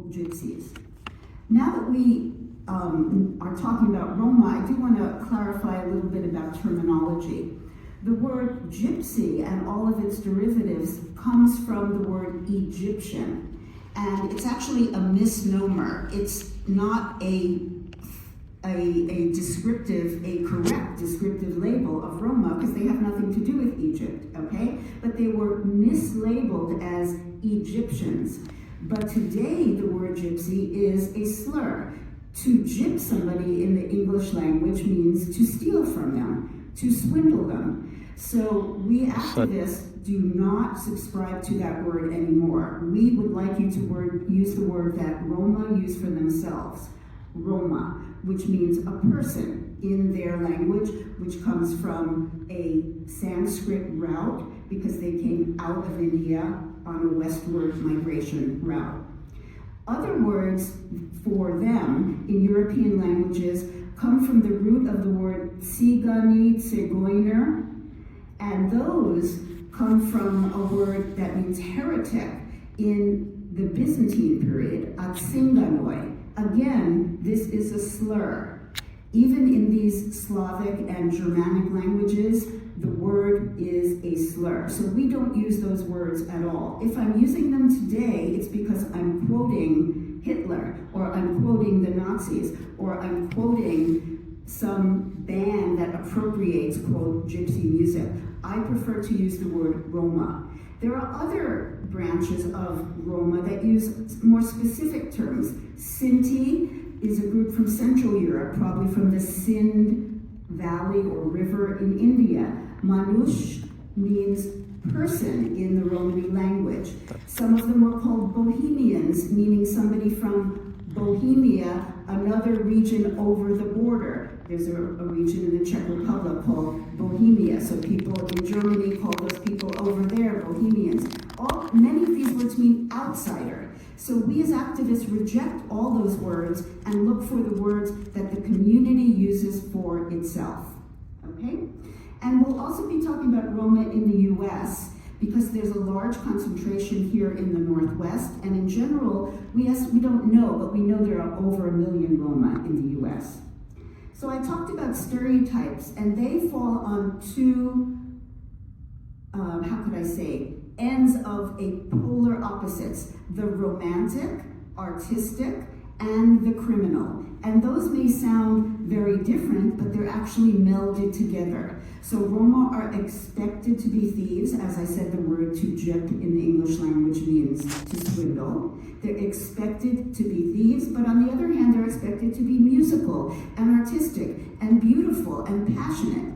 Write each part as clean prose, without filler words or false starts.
gypsies. Now that we are talking about Roma, I do want to clarify a little bit about terminology. The word gypsy and all of its derivatives comes from the word Egyptian, and it's actually a misnomer. It's not a correct descriptive label of Roma, because they have nothing to do with Egypt, okay? But they were mislabeled as Egyptians. But today, the word gypsy is a slur. To gyp somebody in the English language means to steal from them, to swindle them. So we activists do not subscribe to that word anymore. We would like you to use the word that Roma use for themselves, Roma, which means a person in their language, which comes from a Sanskrit route because they came out of India on a westward migration route. Other words for them in European languages come from the root of the word tsigani, tsigoiner, and those come from a word that means heretic in the Byzantine period, atsinganoi. Again, this is a slur. Even in these Slavic and Germanic languages, the word is a slur. So we don't use those words at all. If I'm using them today, it's because I'm quoting Hitler, or I'm quoting the Nazis, or I'm quoting some band that appropriates, quote, gypsy music. I prefer to use the word Roma. There are other branches of Roma that use more specific terms. Sinti is a group from Central Europe, probably from the Sind Valley or river in India. Manush means person in the Romani language. Some of them were called Bohemians, meaning somebody from Bohemia, another region over the border. There's a region in the Czech Republic called Bohemia, so people in Germany call those people over there Bohemians. Many of these words mean outsider. So we as activists reject all those words and look for the words that the community uses for itself, okay? And we'll also be talking about Roma in the US because there's a large concentration here in the Northwest, and in general, we don't know, but we know there are over 1 million Roma in the US. So I talked about stereotypes, and they fall on two, ends of a polar opposites, the romantic, artistic, and the criminal. And those may sound very different, but they're actually melded together. So Roma are expected to be thieves. As I said, the word to gyp in the English language means to swindle. They're expected to be thieves, but on the other hand, they're expected to be musical and artistic and beautiful and passionate.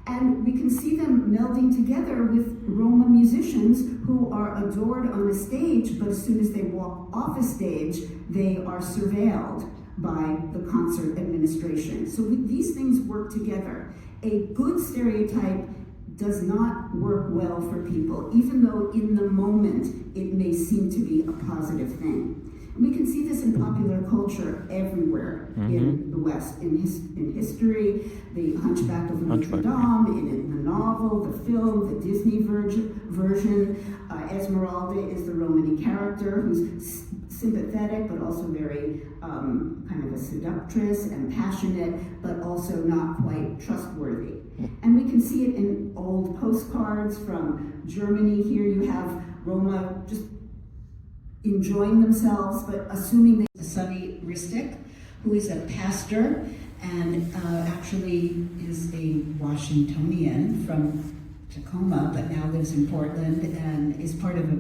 And we can see them melding together with Roma musicians who are adored on a stage, but as soon as they walk off a stage, they are surveilled by the concert administration. So these things work together. A good stereotype does not work well for people, even though in the moment it may seem to be a positive thing. We can see this in popular culture everywhere in the West, in history, the Hunchback of Notre Dame, in the novel, the film, the Disney version. Esmeralda is the Romani character who's sympathetic, but also very kind of a seductress and passionate, but also not quite trustworthy. And we can see it in old postcards from Germany. Here you have Roma just enjoying themselves, but assuming they... Sonny Ristick, who is a pastor and actually is a Washingtonian from Tacoma, but now lives in Portland and is part of a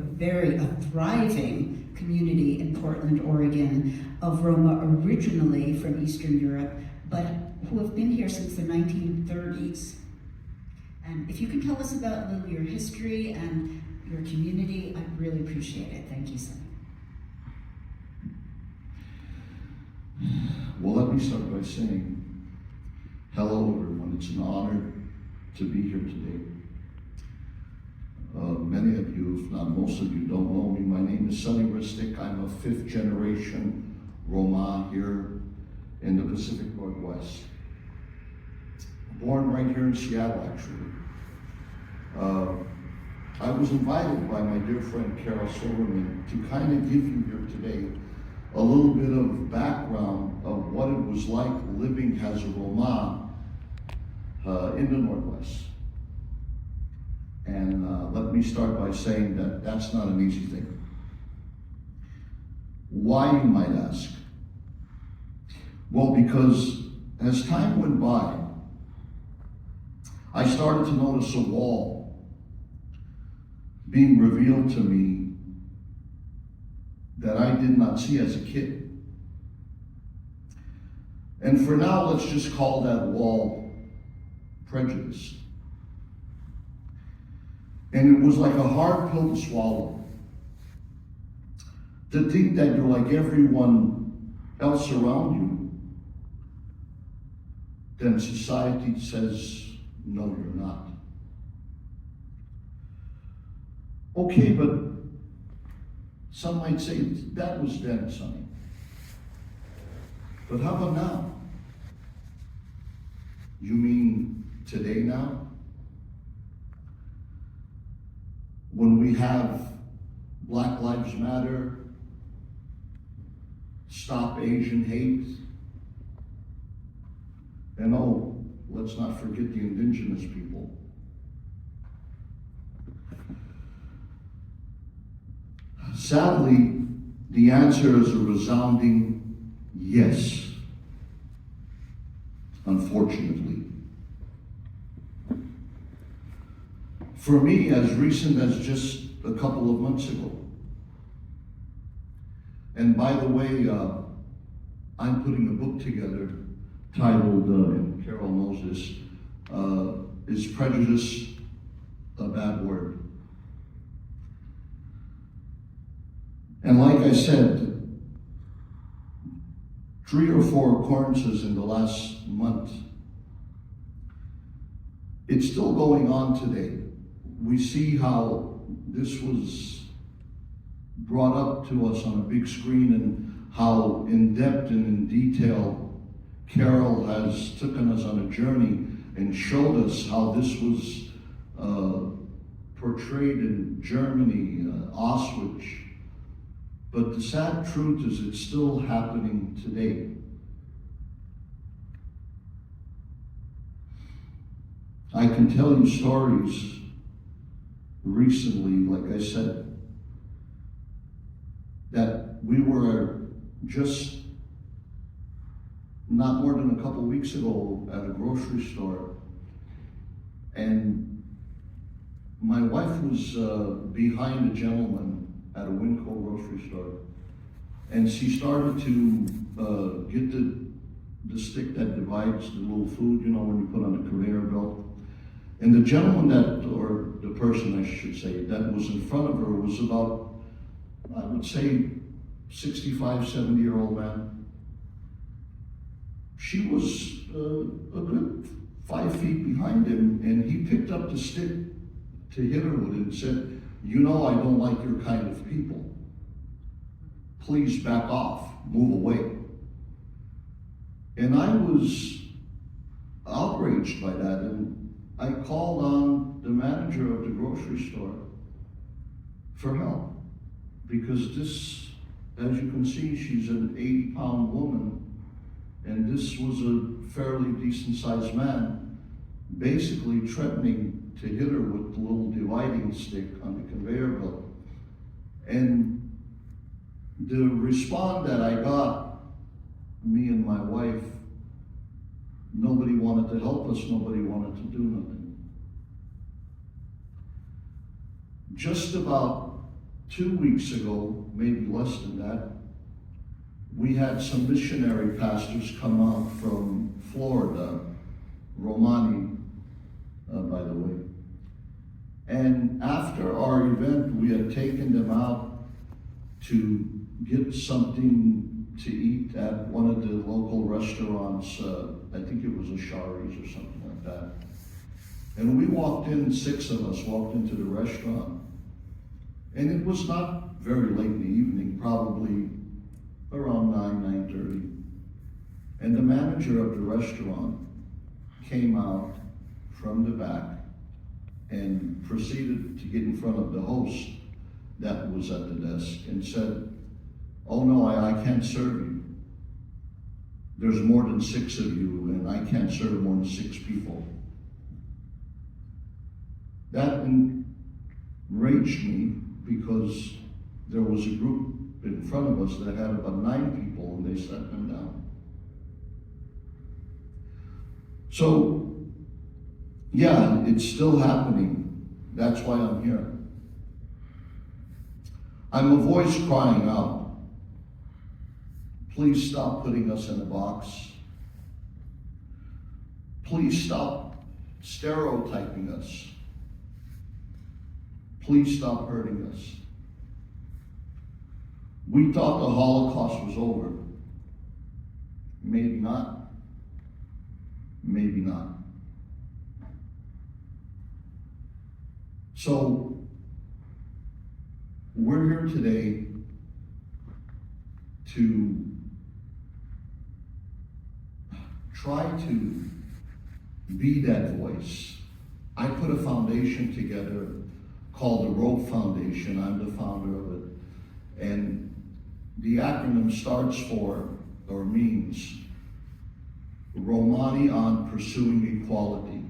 thriving community in Portland, Oregon, of Roma originally from Eastern Europe, but who have been here since the 1930s. And if you can tell us about a little your history and your community, I'd really appreciate it. Thank you, Sonny. Well, let me start by saying hello, everyone. It's an honor to be here today. Many of you, if not most of you, don't know me. My name is Sonny Ristick. I'm a 5th generation Roma here in the Pacific Northwest. Born right here in Seattle, actually. I was invited by my dear friend Carol Silverman to kind of give you here today little bit of background of what it was like living as a Roma in the Northwest. And let me start by saying that that's not an easy thing. Why, you might ask? Well, because as time went by, I started to notice a wall being revealed to me that I did not see as a kid. And for now, let's just call that wall prejudice. And it was like a hard pill to swallow. To think that you're like everyone else around you, then society says, no, you're not. Okay, but some might say that was then, Sonny. But how about now? You mean today now? When we have Black Lives Matter, Stop Asian Hate, and oh, let's not forget the indigenous people. Sadly, the answer is a resounding yes, unfortunately. For me, as recent as just a couple of months ago, and by the way, I'm putting a book together titled, and Carol knows this, Is Prejudice a Bad Word? And like I said, 3 or 4 occurrences in the last month. It's still going on today. We see how this was brought up to us on a big screen and how in depth and in detail Carol has taken us on a journey and showed us how this was portrayed in Germany, Auschwitz. But the sad truth is it's still happening today. I can tell you stories recently, like I said, that we were just not more than a couple weeks ago at a grocery store, and my wife was behind a gentleman at a Winco grocery store, and she started to get the stick that divides the little food, you know, when you put on the conveyor belt. And the gentleman that, or the person I should say, that was in front of her was about, I would say, 65, 70-year-old man. She was a good 5 feet behind him, and he picked up the stick to hit her with it and said, "You know I don't like your kind of people. Please back off, move away." And I was outraged by that, and I called on the manager of the grocery store for help, because this, as you can see, she's an 80-pound woman, and this was a fairly decent-sized man, basically threatening to hit her with the little dividing stick on the conveyor belt. And the response that I got, me and my wife, nobody wanted to help us, nobody wanted to do nothing. Just about 2 weeks ago, maybe less than that, we had some missionary pastors come out from Florida, Romani, by the way. And after our event, we had taken them out to get something to eat at one of the local restaurants. I think it was a Shari's or something like that. And we walked in, 6 of us walked into the restaurant. And it was not very late in the evening, probably around 9:30. And the manager of the restaurant came out from the back and proceeded to get in front of the host that was at the desk and said, oh no, I can't serve you. There's more than 6 of you, and I can't serve more than 6 people. That enraged me because there was a group in front of us that had about 9 people, and they sat them down. So, yeah, it's still happening. That's why I'm here. I'm a voice crying out. Please stop putting us in a box. Please stop stereotyping us. Please stop hurting us. We thought the Holocaust was over. Maybe not. Maybe not. So, we're here today to try to be that voice. I put a foundation together called the Rope Foundation. I'm the founder of it. And the acronym starts for, or means, Romani on Pursuing Equality.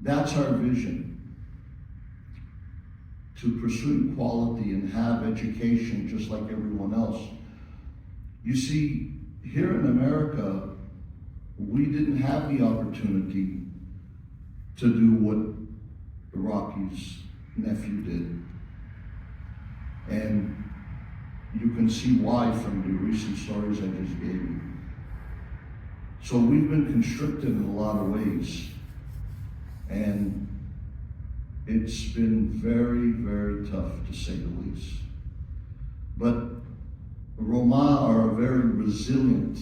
That's our vision. To pursue equality and have education just like everyone else. You see, here in America, we didn't have the opportunity to do what Rocky's nephew did. And you can see why from the recent stories I just gave you. So we've been constricted in a lot of ways. And it's been very, very tough, to say the least. But Roma are a very resilient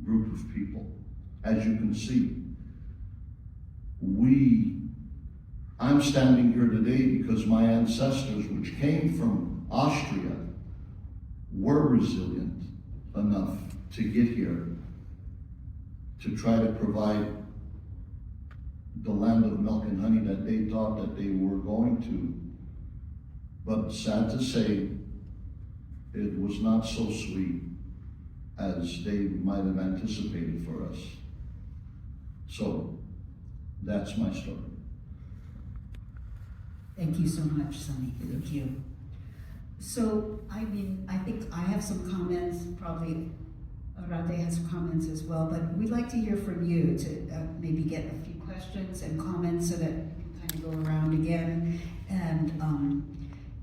group of people. As you can see, I'm standing here today because my ancestors, which came from Austria, were resilient enough to get here to try to provide the land of milk and honey that they thought that they were going to. But sad to say, it was not so sweet as they might have anticipated for us. So, that's my story. Thank you so much, Sonny. Thank you. So, I think I have some comments, probably Arate has some comments as well, but we'd like to hear from you to maybe get a few questions and comments so that we can kind of go around again and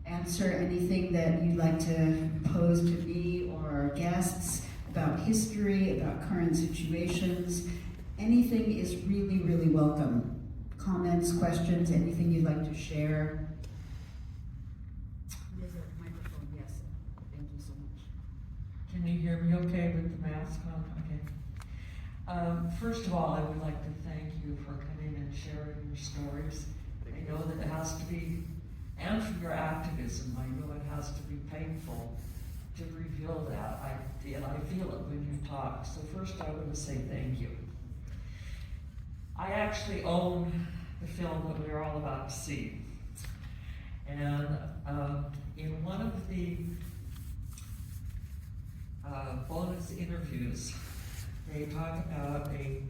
answer anything that you'd like to pose to me or our guests about history, about current situations. Anything is really, really welcome. Comments, questions, anything you'd like to share. There's a microphone, yes. Thank you so much. Can you hear me okay with the mask on? Okay. First of all, I would like to thank you for coming and sharing your stories. I know that it has to be, and for your activism, I know it has to be painful to reveal that. I feel it when you talk. So first I want to say thank you. I actually own the film that we're all about to see. And in one of the bonus interviews, they talk about an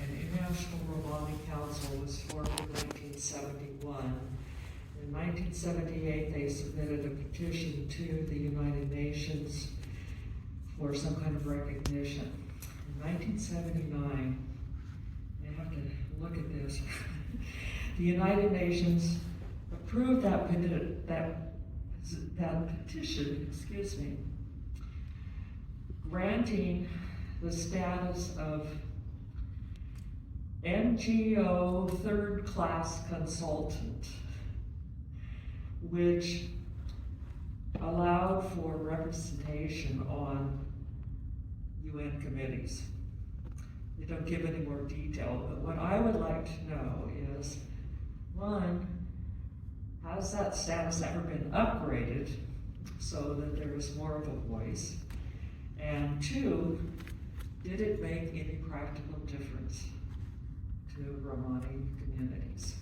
International Romani Council was formed in 1971. In 1978, they submitted a petition to the United Nations for some kind of recognition. In 1979, I have to look at this, the United Nations approved that petition, granting the status of NGO third-class consultant, which allowed for representation on UN committees. They don't give any more detail, but what I would like to know is, one, has that status ever been upgraded so that there is more of a voice? And two, did it make any practical difference to Romani communities?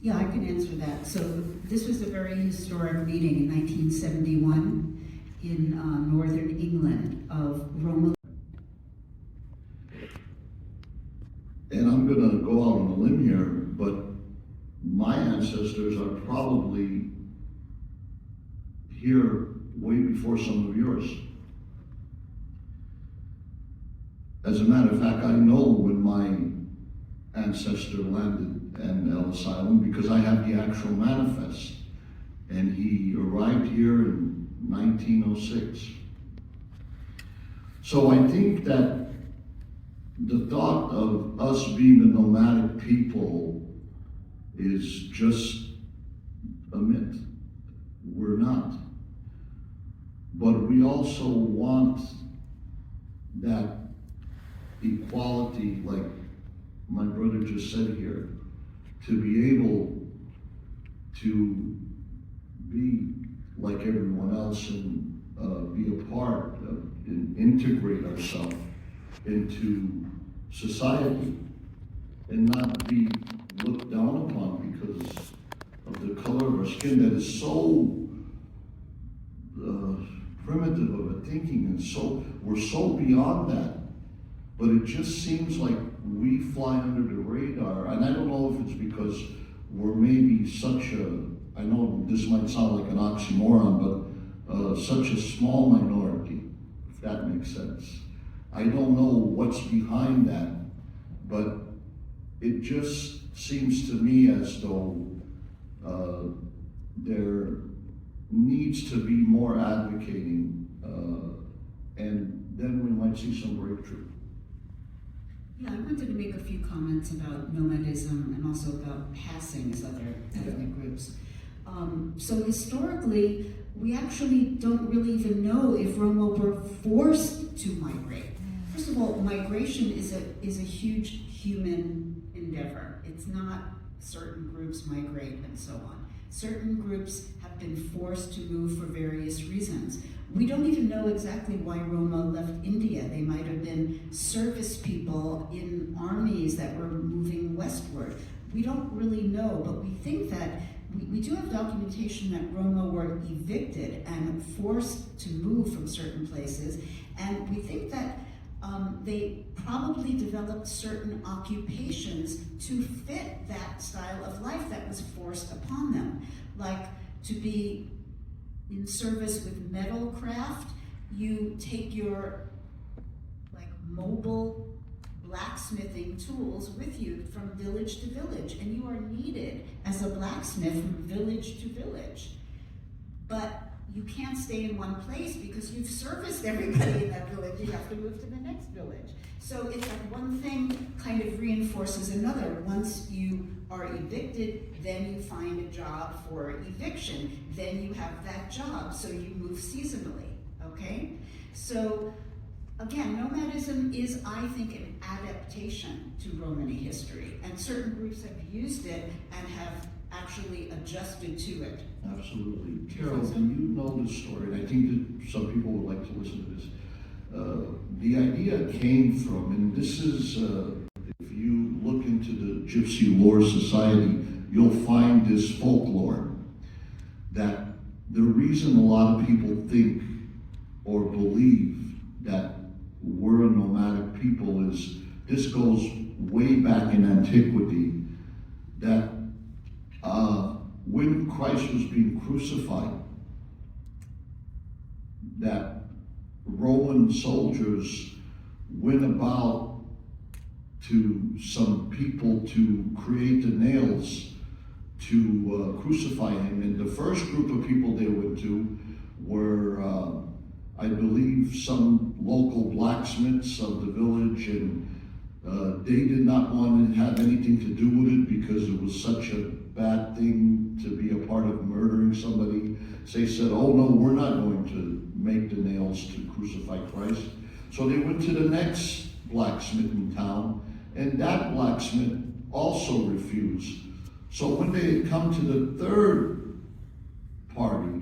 Yeah, I can answer that. So this was a very historic meeting in 1971 in northern England of Roma. And I'm gonna go out on a limb here, but my ancestors are probably here way before some of yours. As a matter of fact, I know when my ancestor landed at Ellis Island because I have the actual manifest. And he arrived here in 1906. So I think that the thought of us being a nomadic people is just a myth. We're not. But we also want that equality, like my brother just said here, to be able to be like everyone else and be a part of and integrate ourselves into society and not be looked down upon because of the color of our skin that is so primitive of a thinking, and so we're so beyond that. But it just seems like we fly under the radar, and I don't know if it's because we're maybe such a, I know this might sound like an oxymoron, but such a small minority, if that makes sense. I don't know what's behind that, but it just seems to me as though there needs to be more advocating, and then we might see some breakthrough. Yeah, I wanted to make a few comments about nomadism and also about passing as other ethnic groups. So historically, we actually don't really even know if Roma were forced to migrate. First of all, migration is a huge human endeavor. It's not certain groups migrate and so on. Certain groups have been forced to move for various reasons. We don't even know exactly why Roma left India. They might have been service people in armies that were moving westward. We don't really know, but we think that we do have documentation that Roma were evicted and forced to move from certain places, and we think that they probably developed certain occupations to fit that style of life that was forced upon them, like to be in service with metal craft. You take your like mobile blacksmithing tools with you from village to village, and you are needed as a blacksmith from village to village. But you can't stay in one place because you've serviced everybody in that village. You have to move to the next village. So it's like one thing kind of reinforces another. Once you are evicted, then you find a job for eviction. Then you have that job, so you move seasonally, okay? So again, nomadism is, I think, an adaptation to Romani history, and certain groups have used it and have actually adjusted to it. Absolutely. Carol, do you know this story? And I think that some people would like to listen to this. The idea came from, and this is, if you look into the Gypsy Lore Society, you'll find this folklore, that the reason a lot of people think or believe that we're a nomadic people is, this goes way back in antiquity, that when Christ was being crucified, that Roman soldiers went about to some people to create the nails to crucify him. And the first group of people they went to were, I believe, some local blacksmiths of the village, and they did not want to have anything to do with it because it was such a bad thing to be a part of murdering somebody. So they said, oh no, we're not going to make the nails to crucify Christ. So they went to the next blacksmith in town, and that blacksmith also refused. So when they had come to the third party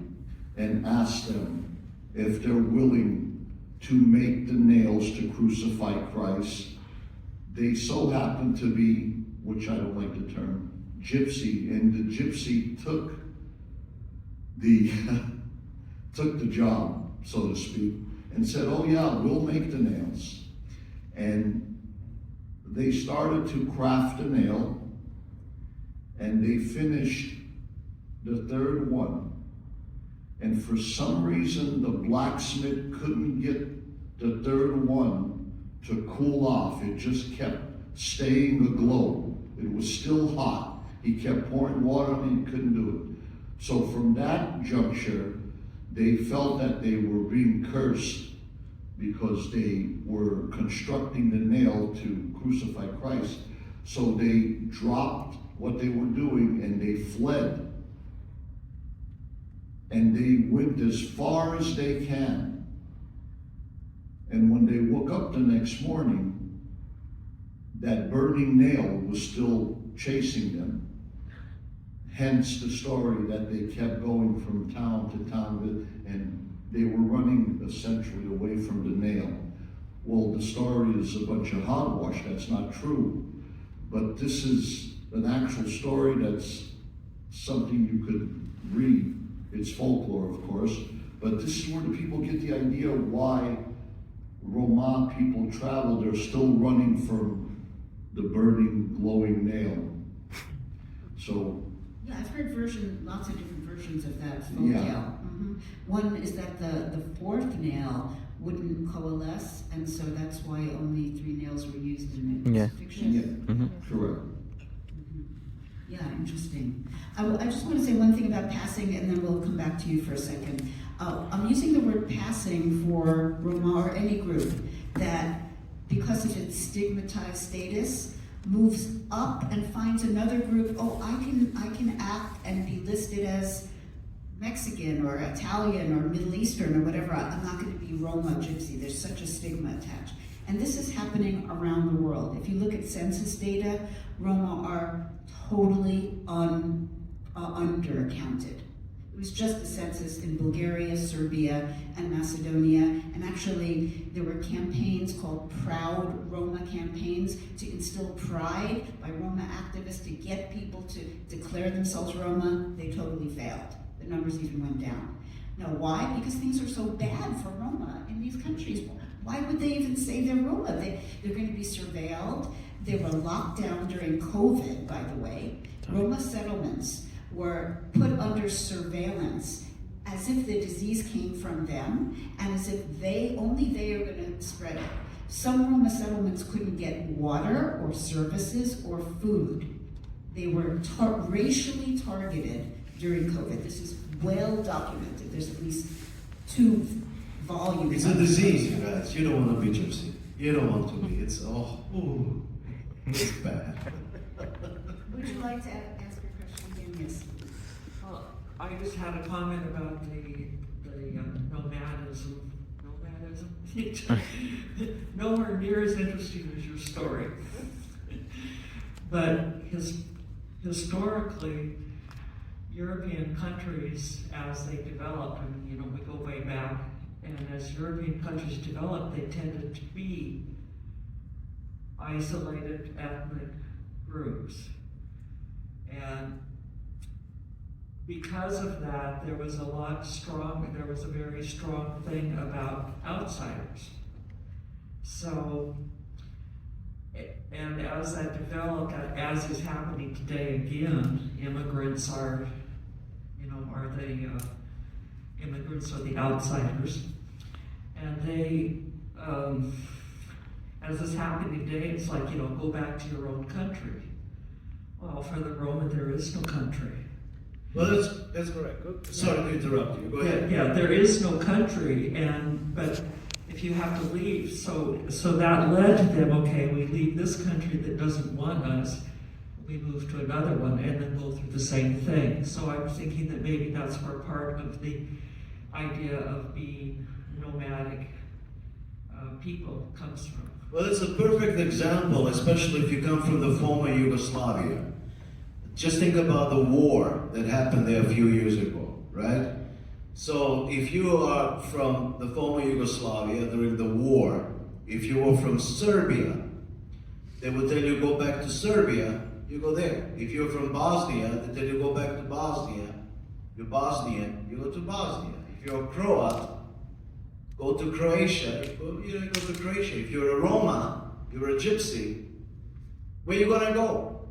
and asked them if they're willing to make the nails to crucify Christ, they so happened to be, which I don't like the term, gypsy, and the gypsy took the took the job, so to speak, and said, "Oh yeah, we'll make the nails." And they started to craft a nail, and they finished the third one. And for some reason, the blacksmith couldn't get the third one to cool off. It just kept staying aglow. It was still hot. He kept pouring water on it, he couldn't do it. So from that juncture, they felt that they were being cursed because they were constructing the nail to crucify Christ. So they dropped what they were doing and they fled. And they went as far as they can. And when they woke up the next morning, that burning nail was still chasing them. Hence the story that they kept going from town to town, and they were running essentially away from the nail. Well, the story is a bunch of hogwash. That's not true. But this is an actual story that's something you could read. It's folklore, of course, but this is where the people get the idea why Roma people travel. They're still running from the burning, glowing nail. So. Yeah, I've heard lots of different versions of that folk Yeah. tale. One is that the fourth nail wouldn't coalesce, and so that's why only 3 nails were used in the crucifixion. Yeah, correct. Yeah, interesting. I just want to say one thing about passing, and then we'll come back to you for a second. I'm using the word passing for Roma or any group that, because of its stigmatized status, moves up and finds another group. Oh, I can act and be listed as Mexican or Italian or Middle Eastern or whatever. I'm not going to be Roma, Gypsy. There's such a stigma attached. And this is happening around the world. If you look at census data, Roma are totally undercounted. It was just a census in Bulgaria, Serbia, and Macedonia. And actually, there were campaigns called Proud Roma campaigns to instill pride by Roma activists to get people to declare themselves Roma. They totally failed. The numbers even went down. Now, why? Because things are so bad for Roma in these countries. Why would they even say they're Roma? They're going to be surveilled. They were locked down during COVID, by the way. Roma settlements were put under surveillance as if the disease came from them and as if only they are going to spread it. Some Roma settlements couldn't get water or services or food. They were racially targeted during COVID. This is well documented. There's at least 2 volumes. It's a disease, you guys. You don't want to be gypsy. You don't want to be. It's it's bad. Would you like to ask your question again? Yes. Well, I just had a comment about the nomadism. Nowhere near as interesting as your story. But historically, European countries, as they developed, we go way back, and as European countries developed, they tended to be isolated ethnic groups. And because of that, there was a very strong thing about outsiders. So, and as that developed, as is happening today again, immigrants are the immigrants are the outsiders. And they, as is happening today, it's like, go back to your own country. Well, for the Roma, there is no country. Well, that's correct. Good. Sorry to interrupt you. Go ahead. Yeah, there is no country, but if you have to leave, so that led to them, okay, we leave this country that doesn't want us, we move to another one and then go through the same thing. So I'm thinking that maybe that's where part of the idea of being nomadic people comes from. Well, it's a perfect example, especially if you come from the former Yugoslavia. Just think about the war that happened there a few years ago, right? So if you are from the former Yugoslavia during the war, if you were from Serbia, they would tell you go back to Serbia you go there. If you're from Bosnia, then you go back to Bosnia. You're Bosnian, you go to Bosnia. If you're a Croat, go to Croatia, you go to Croatia. If you're a Roma, you're a gypsy, where you gonna go?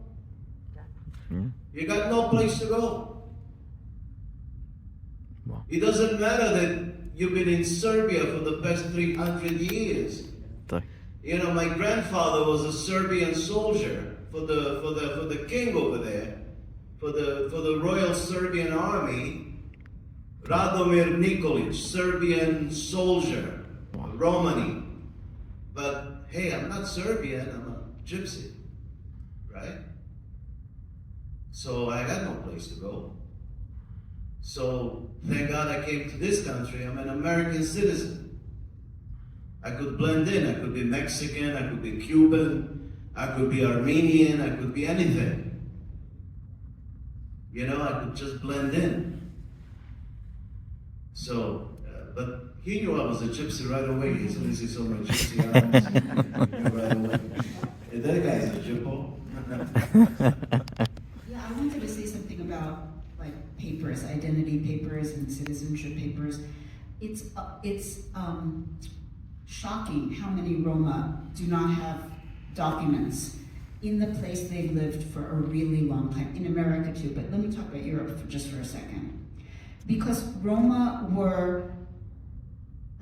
You got no place to go. Wow. It doesn't matter that you've been in Serbia for the past 300 years. Tak. You know, my grandfather was a Serbian soldier for the king over there, for the Royal Serbian Army. Radomir Nikolich, Serbian soldier, Romani. But hey, I'm not Serbian, I'm a gypsy, right? So I got no place to go. So thank God I came to this country. I'm an American citizen. I could blend in. I could be Mexican, I could be Cuban, I could be Armenian, I could be anything. You know, I could just blend in. So, but he knew I was a gypsy right away. As soon as he saw my gypsy arms, he knew right away. Hey, that guy's a gyppo. Yeah, I wanted to say something about like papers, identity papers and citizenship papers. It's shocking how many Roma do not have documents in the place they've lived for a really long time, in America too, but let me talk about Europe just for a second. Because Roma were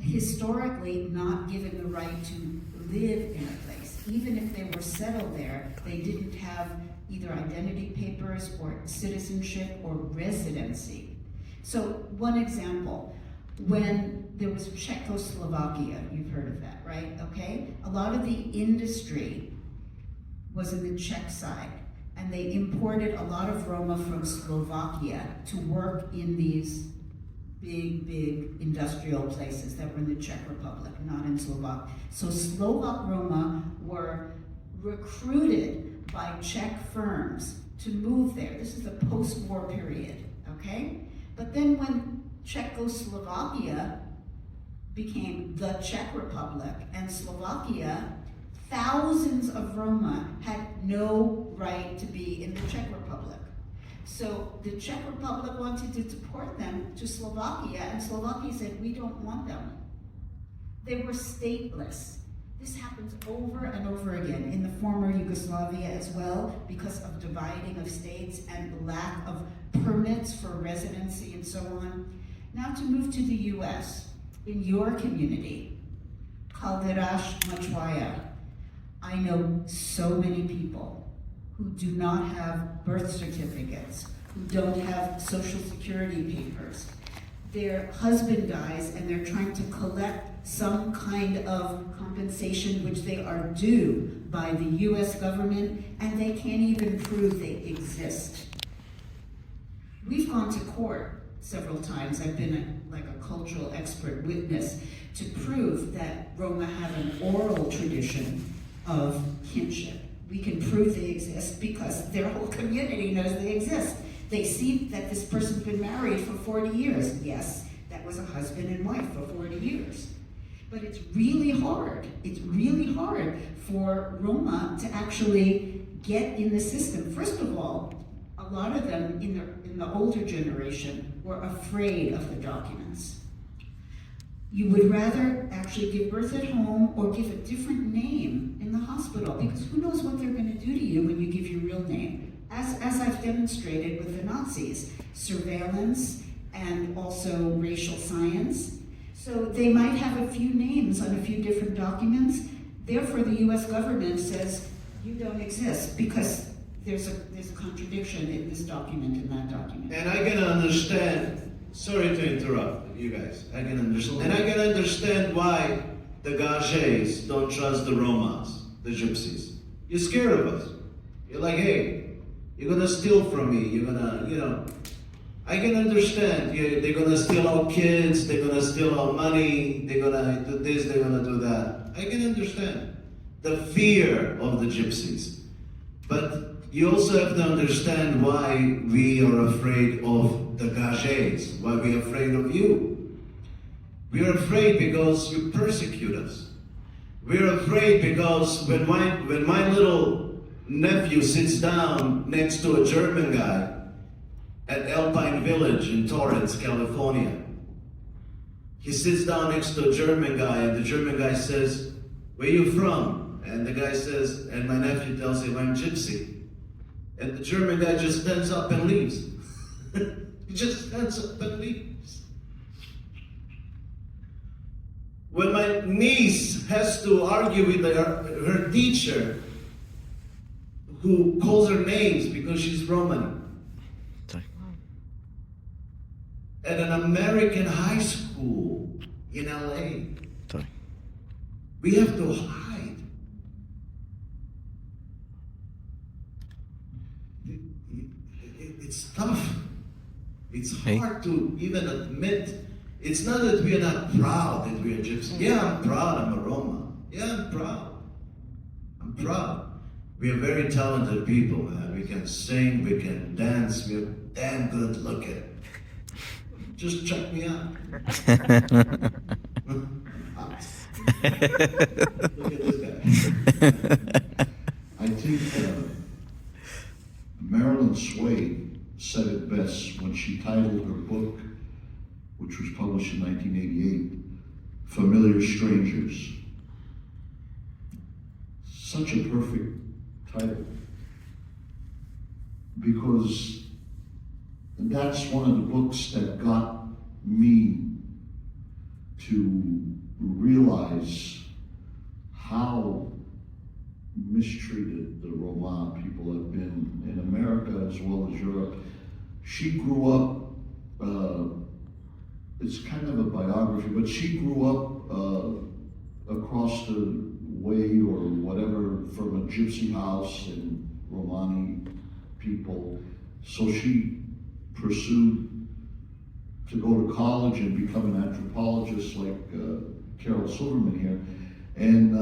historically not given the right to live in a place. Even if they were settled there, they didn't have either identity papers or citizenship or residency. So one example, when there was Czechoslovakia, you've heard of that, right? Okay? A lot of the industry was in the Czech side, and they imported a lot of Roma from Slovakia to work in these big industrial places that were in the Czech Republic, not in Slovak. So Slovak Roma were recruited by Czech firms to move there. This is the post-war period, okay? But then when Czechoslovakia became the Czech Republic and Slovakia, thousands of Roma had no right to be in the Czech Republic. So the Czech Republic wanted to deport them to Slovakia, and Slovakia said, we don't want them. They were stateless. This happens over and over again in the former Yugoslavia as well, because of dividing of states and lack of permits for residency and so on. Now to move to the US, in your community, Calderash Machwaya, I know so many people who do not have birth certificates, who don't have social security papers. Their husband dies and they're trying to collect some kind of compensation which they are due by the US government, and they can't even prove they exist. We've gone to court several times. I've been like a cultural expert witness to prove that Roma have an oral tradition of kinship. We can prove they exist because their whole community knows they exist. They see that this person's been married for 40 years. Yes, that was a husband and wife for 40 years. But it's really hard. It's really hard for Roma to actually get in the system. First of all, a lot of them in the older generation were afraid of the documents. You would rather actually give birth at home or give a different name in the hospital, because who knows what they're going to do to you when you give your real name. As I've demonstrated with the Nazis, surveillance and also racial science. So they might have a few names on a few different documents. Therefore, the US government says, you don't exist, because there's a contradiction in this document and that document. And I can understand, sorry to interrupt you guys, I can understand. And I can understand why the Gages don't trust the Romas, the gypsies. You're scared of us. You're like, hey, you're gonna steal from me, you're gonna, you know. I can understand, they're gonna steal our kids, they're gonna steal our money, they're gonna do this, they're gonna do that. I can understand the fear of the gypsies. But you also have to understand why we are afraid of the Gages, why we're afraid of you. We're afraid because you persecute us. We're afraid because when my little nephew sits down next to a German guy at Alpine Village in Torrance, California. He sits down next to a German guy, and the German guy says, "Where you from?" And the guy says, and my nephew tells him, "I'm gypsy." And the German guy just stands up and leaves. He just stands up and leaves. When my niece has to argue with her teacher, who calls her names because she's Roman, at an American high school in LA, we have to hide. It's tough. It's hard to even admit. It's not that we are not proud that we are Gypsy. Yeah, I'm proud I'm a Roma. Yeah, I'm proud. I'm proud. We are very talented people, man. We can sing, we can dance, we are damn good looking. Just check me out. Look at this guy. I think Marilyn Swade said it best when she titled her book, which was published in 1988, Familiar Strangers. Such a perfect title, because that's one of the books that got me to realize how mistreated the Roma people have been in America as well as Europe. She grew up, it's kind of a biography, but she grew up across the way or whatever from a gypsy house and Romani people. So she pursued to go to college and become an anthropologist like Carol Silverman here. And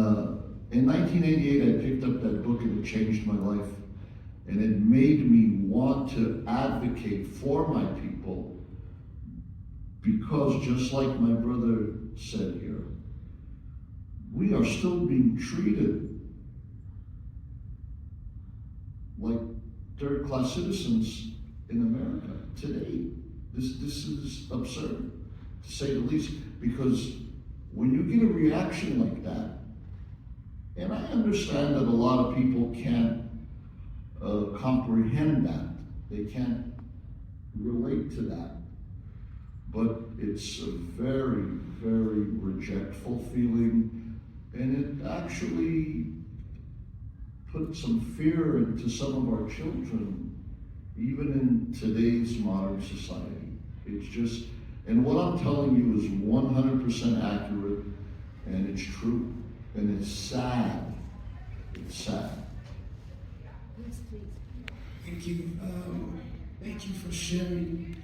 in 1988, I picked up that book and it changed my life. And it made me want to advocate for my people, because just like my brother said here, we are still being treated like third-class citizens in America today. This is absurd, to say the least, because when you get a reaction like that, and I understand that a lot of people can't comprehend that, they can't relate to that, but it's a very, very rejectful feeling, and it actually put some fear into some of our children, even in today's modern society. It's just, and what I'm telling you is 100% accurate, and it's true, and it's sad. It's sad. Thank you. Thank you for sharing